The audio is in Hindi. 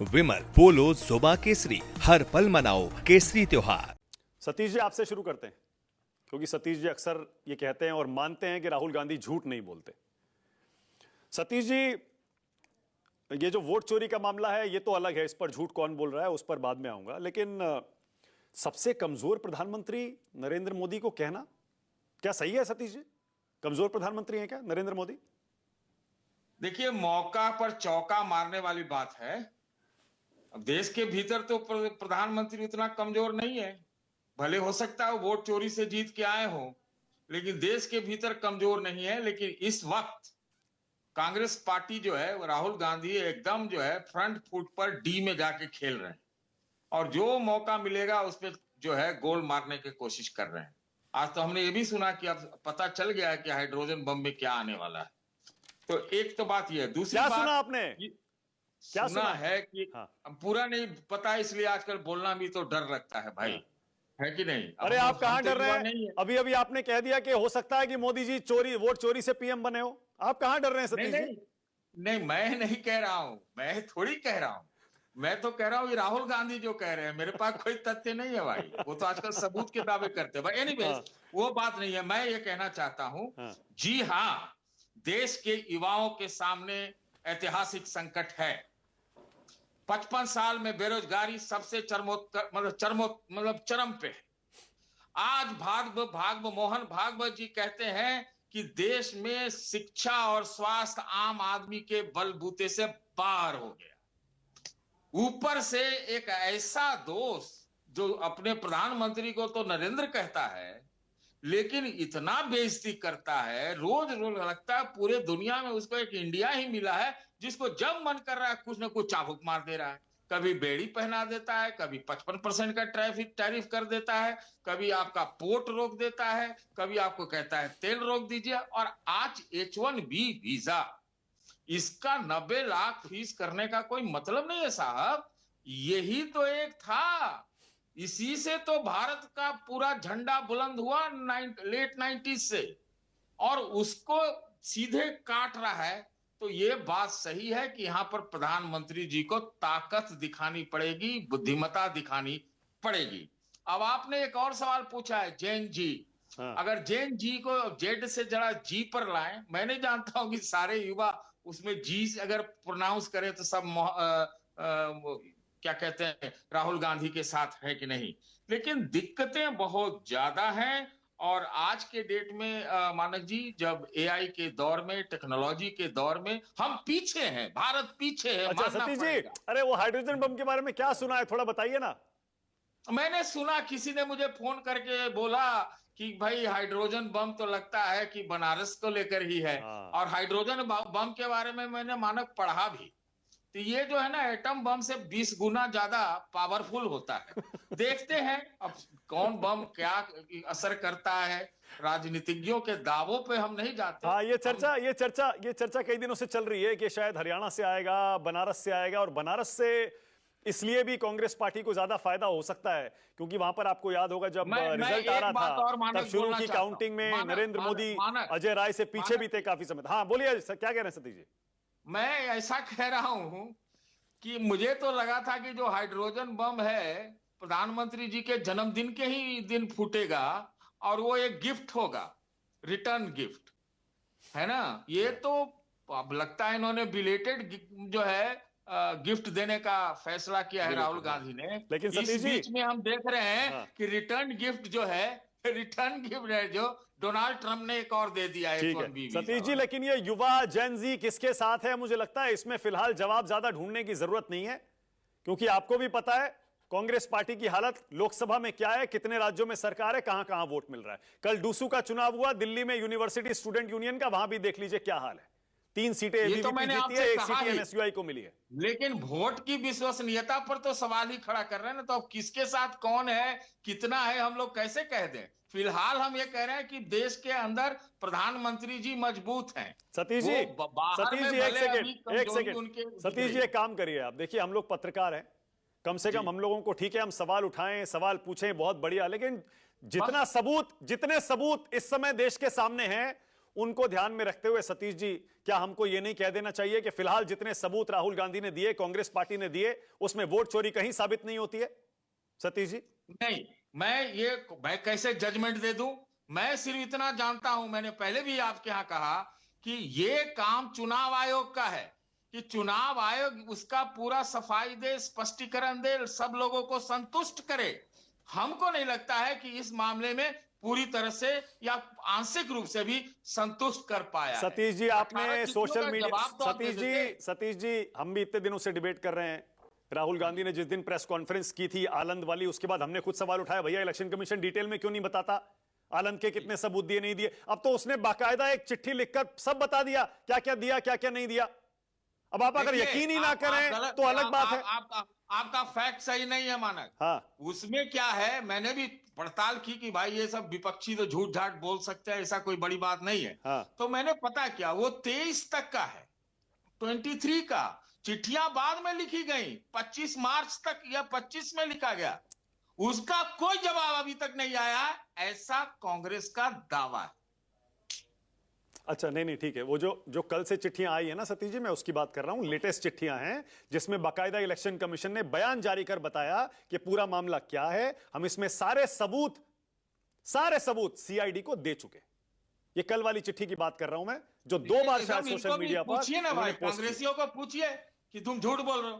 विमल पोलो जुबा केसरी, हर पल मनाओ केसरी त्योहार। सतीश जी, आपसे शुरू करते हैं क्योंकि सतीश जी अक्सर ये कहते हैं और मानते हैं कि राहुल गांधी झूठ नहीं बोलते। सतीश जी, ये जो वोट चोरी का मामला है ये तो अलग है, इस पर झूठ कौन बोल रहा है उस पर बाद में आऊंगा, लेकिन सबसे कमजोर प्रधानमंत्री नरेंद्र मोदी को कहना क्या सही है? सतीश जी, कमजोर प्रधानमंत्री है क्या नरेंद्र मोदी? देखिए, मौका पर चौका मारने वाली बात है। अब देश के भीतर तो प्रधानमंत्री उतना कमजोर नहीं है। भले हो सकता है वोट चोरी से जीत के आए हो, लेकिन देश के भीतर कमजोर नहीं है। लेकिन इस वक्त कांग्रेस पार्टी जो है, राहुल गांधी एकदम जो है फ्रंट फुट पर डी में जाके खेल रहे हैं और जो मौका मिलेगा उस पर जो है गोल मारने की कोशिश कर रहे हैं। आज तो हमने ये भी सुना कि अब पता चल गया है कि हाइड्रोजन बम में क्या आने वाला है। तो एक तो बात यह है। दूसरी क्या बात सुना आपने? क्या सुना है कि हाँ। पूरा नहीं पता, इसलिए आजकल बोलना भी तो डर लगता है भाई। है कि नहीं? अरे आप कहां डर रहे नहीं हैं? अभी अभी आपने कह दिया कि हो सकता है कि मोदी जी वोट चोरी से पीएम बने हो। आप कहां डर रहे हैं सतीश जी? नहीं, मैं नहीं कह रहा हूं, मैं थोड़ी कह रहा हूं। मैं तो कह रहा हूं, राहुल गांधी जो कह रहे हैं, मेरे पास कोई तथ्य नहीं है भाई। वो तो आजकल सबूत के दावे करते हैं भाई। एनीवेज, वो बात नहीं है। मैं ये कहना चाहता हूं, जी हाँ, देश के युवाओं के सामने ऐतिहासिक संकट है। 55 साल में बेरोजगारी सबसे चरम पे है। आज मोहन भागवत जी कहते हैं कि देश में शिक्षा और स्वास्थ्य आम आदमी के बलबूते से बाहर हो गया। ऊपर से एक ऐसा दोस्त जो अपने प्रधानमंत्री को तो नरेंद्र कहता है, लेकिन इतना बेइज्जती करता है, रोज रोज लगता है पूरे दुनिया में उसको एक इंडिया ही मिला है जिसको जब मन कर रहा है कुछ ना कुछ चाबुक मार दे रहा है। कभी बेड़ी पहना देता है, कभी 55% का टैरिफ कर देता है, कभी आपका पोर्ट रोक देता है, कभी आपको कहता है तेल रोक दीजिए। और आज H1B वीजा, इसका 90 लाख फीस करने का कोई मतलब नहीं है साहब। यही तो एक था, इसी से तो भारत का पूरा झंडा बुलंद हुआ लेट 90s से, और उसको सीधे काट रहा है। तो ये बात सही है कि यहां पर प्रधानमंत्री जी को ताकत दिखानी पड़ेगी, बुद्धिमत्ता दिखानी पड़ेगी। अब आपने एक और सवाल पूछा है, जैन जी। अगर जैन जी को जेड से जरा जी पर लाएं, मैं नहीं जानता हूं कि सारे युवा उसमें जी अगर प्रोनाउंस करें तो सब क्या कहते हैं, राहुल गांधी के साथ है कि नहीं। लेकिन दिक्कतें बहुत ज्यादा हैं। और आज के डेट में मानक जी, जब एआई के दौर में, टेक्नोलॉजी के दौर में हम पीछे हैं, भारत पीछे है। अच्छा सतीश जी, अरे वो हाइड्रोजन बम के बारे में क्या सुना है, थोड़ा बताइए ना। मैंने सुना, किसी ने मुझे फोन करके बोला कि भाई हाइड्रोजन बम तो लगता है कि बनारस को लेकर ही है। और हाइड्रोजन बम के बारे में मैंने मानक पढ़ा भी, तो ये जो है ना एटम बम से 20 गुना ज्यादा पावरफुल होता है। देखते हैं अब कौन बम क्या असर करता है। राजनीतिज्ञों के दावों पे हम नहीं जाते। हाँ, ये चर्चा कई दिनों से चल रही है कि शायद हरियाणा से आएगा, बनारस से आएगा। और बनारस से इसलिए भी कांग्रेस पार्टी को ज्यादा फायदा हो सकता है क्योंकि वहां पर आपको याद होगा जब रिजल्ट आ रहा था तब शुरू की काउंटिंग में नरेंद्र मोदी अजय राय से पीछे भी थे काफी समय। हाँ बोलिए, क्या कह रहे हैं सतीश जी? मैं ऐसा कह रहा हूं कि मुझे तो लगा था कि जो हाइड्रोजन बम है प्रधानमंत्री जी के जन्मदिन के ही दिन फूटेगा और वो एक गिफ्ट होगा, रिटर्न गिफ्ट, है ना। ये तो अब लगता है इन्होंने बिलेटेड जो है गिफ्ट देने का फैसला किया है राहुल गांधी ने। लेकिन इस बीच में हम देख रहे हैं कि रिटर्न गिफ्ट जो है, जो डोनाल्ड ट्रंप ने एक और दे दिया है। सतीश जी, लेकिन ये युवा जेन जी किसके साथ है? मुझे लगता है इसमें फिलहाल जवाब ज्यादा ढूंढने की जरूरत नहीं है क्योंकि आपको भी पता है कांग्रेस पार्टी की हालत लोकसभा में क्या है, कितने राज्यों में सरकार है, कहां कहां वोट मिल रहा है। कल डूसू का चुनाव हुआ दिल्ली में, यूनिवर्सिटी स्टूडेंट यूनियन का, वहां भी देख लीजिए क्या हाल है। 3 सीटें एबीवीपी जीती है, 1 सीट एनएसयूआई को मिली है। लेकिन वोट की विश्वसनीयता पर तो सवाल ही खड़ा कर रहे हैं ना। तो अब किसके साथ कौन है, कितना है, हम लोग कैसे कह दें? फिलहाल हम ये कह रहे हैं कि देश के अंदर प्रधानमंत्री जी मजबूत हैं। सतीश जी, एक सेकंड सतीश जी, एक काम करिए आप। देखिए, हम लोग पत्रकार हैं, कम से कम हम लोगों को ठीक है हम सवाल उठाएं, सवाल पूछें, बहुत बढ़िया, लेकिन जितने सबूत इस समय देश के सामने हैं उनको ध्यान में रखते हुए सतीश जी, क्या हमको यह नहीं कह देना चाहिए कि फिलहाल जितने सबूत राहुल गांधी ने दिए, कांग्रेस पार्टी ने दिए, उसमें वोट चोरी कहीं साबित नहीं होती है? सतीश जी, नहीं, मैं कैसे जजमेंट दे दूं? मैं सिर्फ इतना जानता हूं, मैंने पहले भी आपके यहां कहा कि ये काम चुनाव आयोग का है, कि चुनाव आयोग उसका पूरा सफाई दे, स्पष्टीकरण दे, सब लोगों को संतुष्ट करे। हमको नहीं लगता है कि इस मामले में पूरी तरह से या आंशिक रूप से भी संतुष्ट कर पाया है। सतीश जी, 18 आपने चिट्ठियों सोशल का मीडिया, जवाब तो आप दे देते। सतीश जी, हम भी इतने दिनों से डिबेट कर रहे हैं। राहुल गांधी ने जिस दिन प्रेस कॉन्फ्रेंस की थी आनंद वाली, उसके बाद हमने खुद सवाल उठाया, भैया इलेक्शन कमीशन डिटेल में क्यों नहीं बताता आनंद के कितने सबूत दिए नहीं दिए? अब तो उसने बाकायदा एक चिट्ठी लिखकर सब बता दिया, क्या क्या दिया, क्या क्या नहीं दिया। अब आप अगर यकीन ही ना करें तो अलग बात है। आपका फैक्ट सही नहीं है मानक। हाँ, उसमें क्या है, मैंने भी पड़ताल की कि भाई ये सब विपक्षी तो झूठ झाट बोल सकते हैं, ऐसा कोई बड़ी बात नहीं है। हाँ। तो मैंने पता किया, वो 23 तक का है, 23 का। चिट्ठियां बाद में लिखी गई, 25 मार्च तक या 25 में लिखा गया, उसका कोई जवाब अभी तक नहीं आया, ऐसा कांग्रेस का दावा है। अच्छा, नहीं ठीक है। वो जो कल से चिट्ठियां आई है ना सतीश जी, मैं उसकी बात कर रहा हूं। लेटेस्ट चिट्ठियां हैं जिसमें बाकायदा इलेक्शन कमीशन ने बयान जारी कर बताया कि पूरा मामला क्या है। हम इसमें सारे सबूत सीआईडी को दे चुके। ये कल वाली चिट्ठी की बात कर रहा हूं मैं, जो 2 बार शायद सोशल मीडिया पर पूछिए ना भाई, कांग्रेसियों को पूछिए कि तुम झूठ बोल रहे हो।